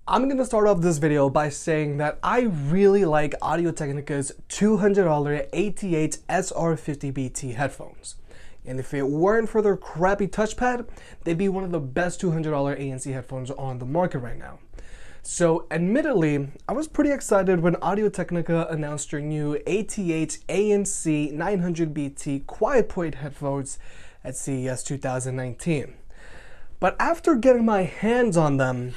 I'm going to start off this video by saying that I really like Audio-Technica's $200 ATH-SR50BT headphones. And if it weren't for their crappy touchpad, they'd be one of the best $200 ANC headphones on the market right now. So admittedly, I was pretty excited when Audio-Technica announced their new ATH-ANC900BT Quietpoint headphones at CES 2019. But after getting my hands on them,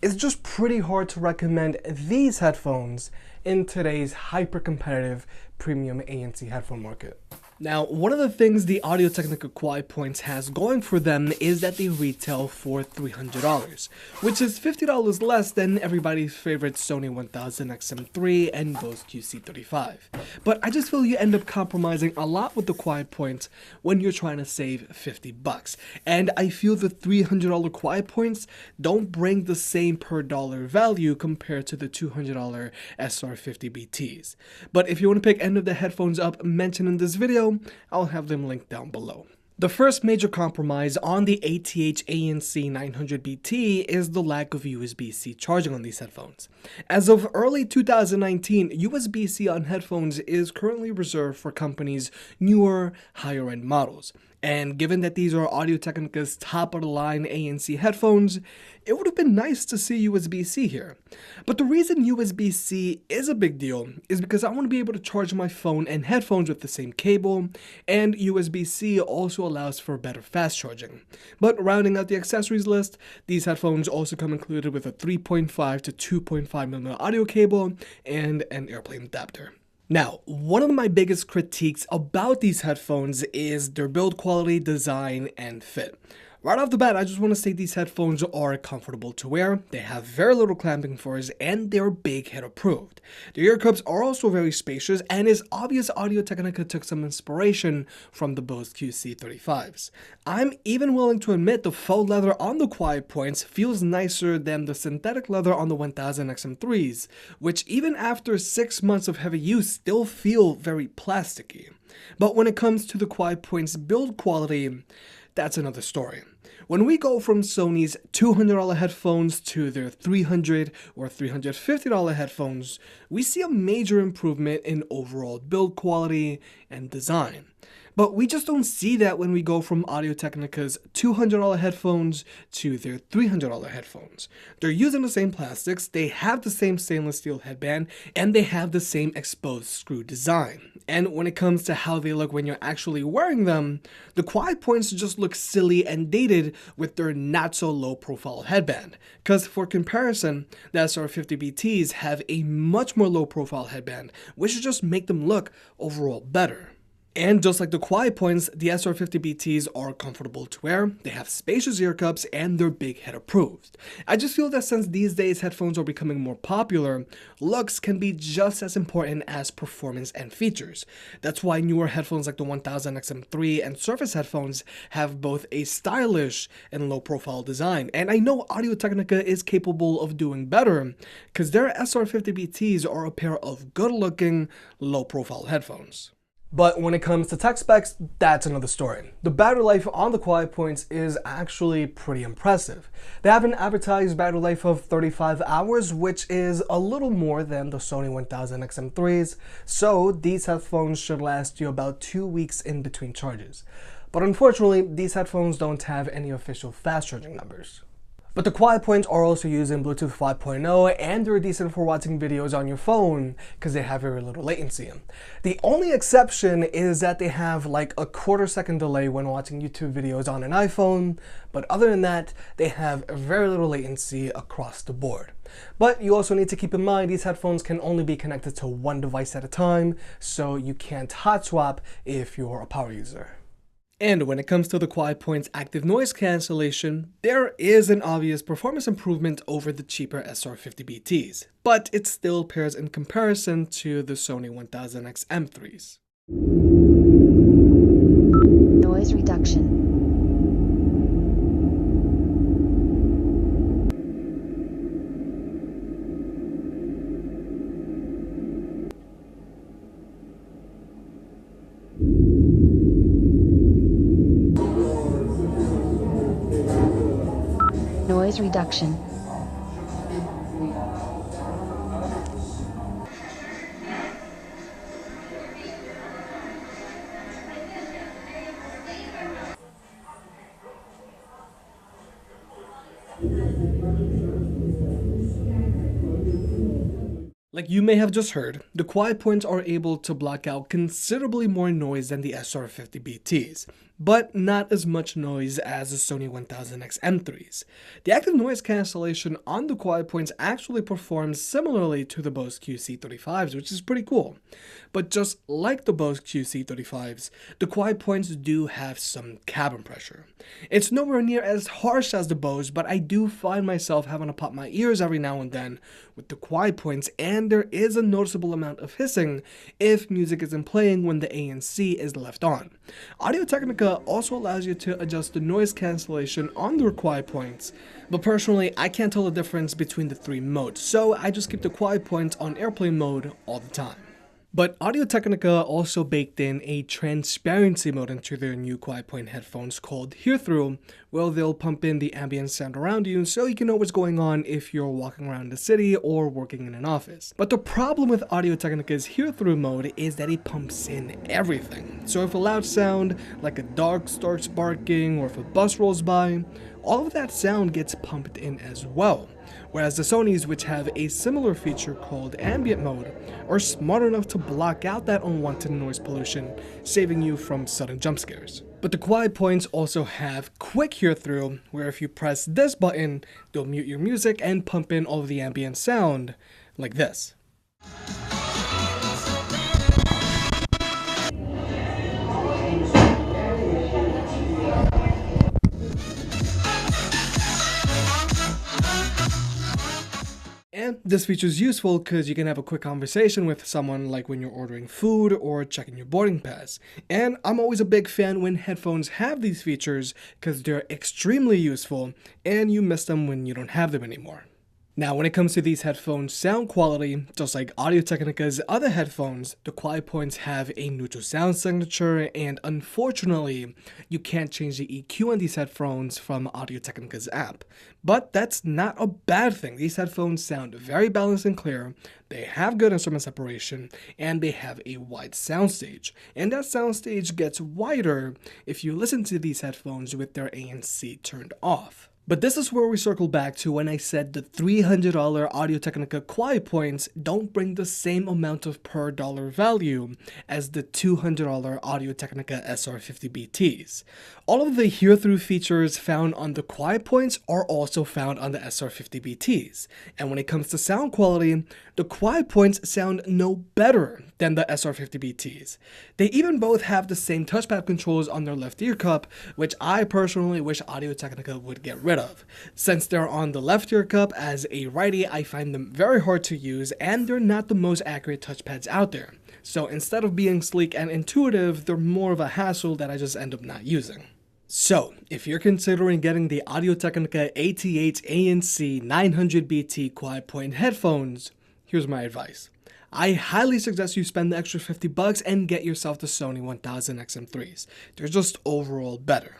it's just pretty hard to recommend these headphones in today's hyper-competitive premium ANC headphone market. Now, one of the things the Audio-Technica Quietpoints has going for them is that they retail for $300, which is $50 less than everybody's favorite Sony 1000XM3 and Bose QC35. But I just feel you end up compromising a lot with the Quietpoints when you're trying to save $50. And I feel the $300 Quietpoints don't bring the same per dollar value compared to the $200 SR50BTs. But if you want to pick any of the headphones up mentioned in this video, I'll have them linked down below. The first major compromise on the ATH-ANC900BT is the lack of USB-C charging on these headphones. As of early 2019, USB-C on headphones is currently reserved for companies' newer, higher-end models. And given that these are Audio-Technica's top-of-the-line ANC headphones, it would have been nice to see USB-C here. But the reason USB-C is a big deal is because I want to be able to charge my phone and headphones with the same cable, and USB-C also allows for better fast charging. But rounding out the accessories list, these headphones also come included with a 3.5 to 2.5mm audio cable and an airplane adapter. Now, one of my biggest critiques about these headphones is their build quality, design, and fit. Right off the bat, I just want to say these headphones are comfortable to wear, they have very little clamping force, and they're big head approved. The ear cups are also very spacious, and it's obvious Audio-Technica took some inspiration from the Bose QC35s. I'm even willing to admit the faux leather on the Quietpoints feels nicer than the synthetic leather on the 1000XM3s, which even after 6 months of heavy use still feel very plasticky. But when it comes to the Quietpoints build quality, that's another story. When we go from Sony's $200 headphones to their $300 or $350 headphones, we see a major improvement in overall build quality and design. But we just don't see that when we go from Audio-Technica's $200 headphones to their $300 headphones. They're using the same plastics, they have the same stainless steel headband, and they have the same exposed screw design. And when it comes to how they look when you're actually wearing them, the Quietpoints just look silly and dated with their not so low profile headband. Because for comparison, the SR50BTs have a much more low profile headband, which should just make them look overall better. And just like the Quietpoints, the SR50BTs are comfortable to wear, they have spacious ear cups, and they're big head approved. I just feel that since these days headphones are becoming more popular, looks can be just as important as performance and features. That's why newer headphones like the 1000XM3 and Surface headphones have both a stylish and low profile design. And I know Audio-Technica is capable of doing better, because their SR50BTs are a pair of good looking, low profile headphones. But when it comes to tech specs, that's another story. The battery life on the Quietpoints is actually pretty impressive. They have an advertised battery life of 35 hours, which is a little more than the Sony 1000XM3s, so these headphones should last you about 2 weeks in between charges. But unfortunately, these headphones don't have any official fast charging numbers. But the Quietpoints are also using Bluetooth 5.0, and they're decent for watching videos on your phone because they have very little latency. The only exception is that they have like a quarter-second delay when watching YouTube videos on an iPhone, but other than that, they have very little latency across the board. But you also need to keep in mind these headphones can only be connected to one device at a time, so you can't hot swap if you're a power user. And when it comes to the Quietpoint's active noise cancellation, there is an obvious performance improvement over the cheaper SR50BTs, but it still pales in comparison to the Sony 1000XM3s. Noise reduction. Noise reduction. Like you may have just heard, the Quietpoints are able to block out considerably more noise than the SR50BTs, but not as much noise as the Sony 1000X M3s. The active noise cancellation on the Quietpoints actually performs similarly to the Bose QC35s, which is pretty cool. But just like the Bose QC35s, the Quietpoints do have some cabin pressure. It's nowhere near as harsh as the Bose, but I do find myself having to pop my ears every now and then with the Quietpoints, and there is a noticeable amount of hissing if music isn't playing when the ANC is left on. Audio-Technica also allows you to adjust the noise cancellation on the Quietpoints, but personally I can't tell the difference between the three modes, so I just keep the Quietpoints on airplane mode all the time. But Audio-Technica also baked in a transparency mode into their new Quietpoint headphones called Hear-Through, where they'll pump in the ambient sound around you so you can know what's going on if you're walking around the city or working in an office. But the problem with Audio-Technica's Hear-Through mode is that it pumps in everything. So if a loud sound, like a dog starts barking or if a bus rolls by, all of that sound gets pumped in as well. Whereas the Sonys, which have a similar feature called Ambient Mode, are smart enough to block out that unwanted noise pollution, saving you from sudden jump scares. But the Quietpoints also have Quick Hear-Through, where if you press this button, they'll mute your music and pump in all of the ambient sound, like this. And this feature is useful because you can have a quick conversation with someone, like when you're ordering food or checking your boarding pass. And I'm always a big fan when headphones have these features because they're extremely useful and you miss them when you don't have them anymore. Now, when it comes to these headphones' sound quality, just like Audio-Technica's other headphones, the Quietpoints have a neutral sound signature, and unfortunately, you can't change the EQ on these headphones from Audio-Technica's app. But that's not a bad thing. These headphones sound very balanced and clear, they have good instrument separation, and they have a wide soundstage. And that soundstage gets wider if you listen to these headphones with their ANC turned off. But this is where we circle back to when I said the $300 Audio-Technica Quietpoints don't bring the same amount of per dollar value as the $200 Audio-Technica SR50BTs. All of the hear-through features found on the Quietpoints are also found on the SR50BTs. And when it comes to sound quality, the Quietpoints sound no better than the SR50BTs. They even both have the same touchpad controls on their left ear cup, which I personally wish Audio-Technica would get rid of. Since they're on the left ear cup, as a righty, I find them very hard to use and they're not the most accurate touchpads out there. So instead of being sleek and intuitive, they're more of a hassle that I just end up not using. So, if you're considering getting the Audio-Technica ATH-ANC900BT Quietpoint headphones, here's my advice. I highly suggest you spend the extra $50 and get yourself the Sony 1000X M3s. They're just overall better.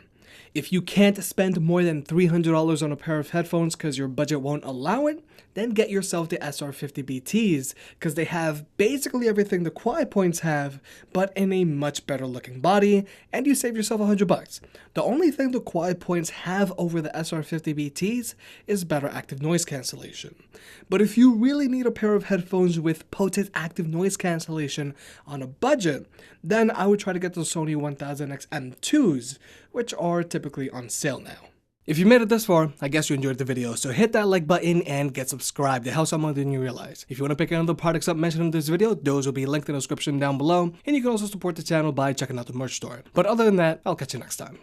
If you can't spend more than $300 on a pair of headphones because your budget won't allow it, then get yourself the SR50BTs because they have basically everything the Quietpoints have, but in a much better looking body, and you save yourself $100. The only thing the Quietpoints have over the SR50BTs is better active noise cancellation. But if you really need a pair of headphones with potent active noise cancellation on a budget, then I would try to get the Sony 1000X M2s, which are typically on sale now. If you made it this far, I guess you enjoyed the video, so hit that like button and get subscribed. It helps out more than you realize. If you want to pick any of the products up mentioned in this video, those will be linked in the description down below, and you can also support the channel by checking out the merch store. But other than that, I'll catch you next time.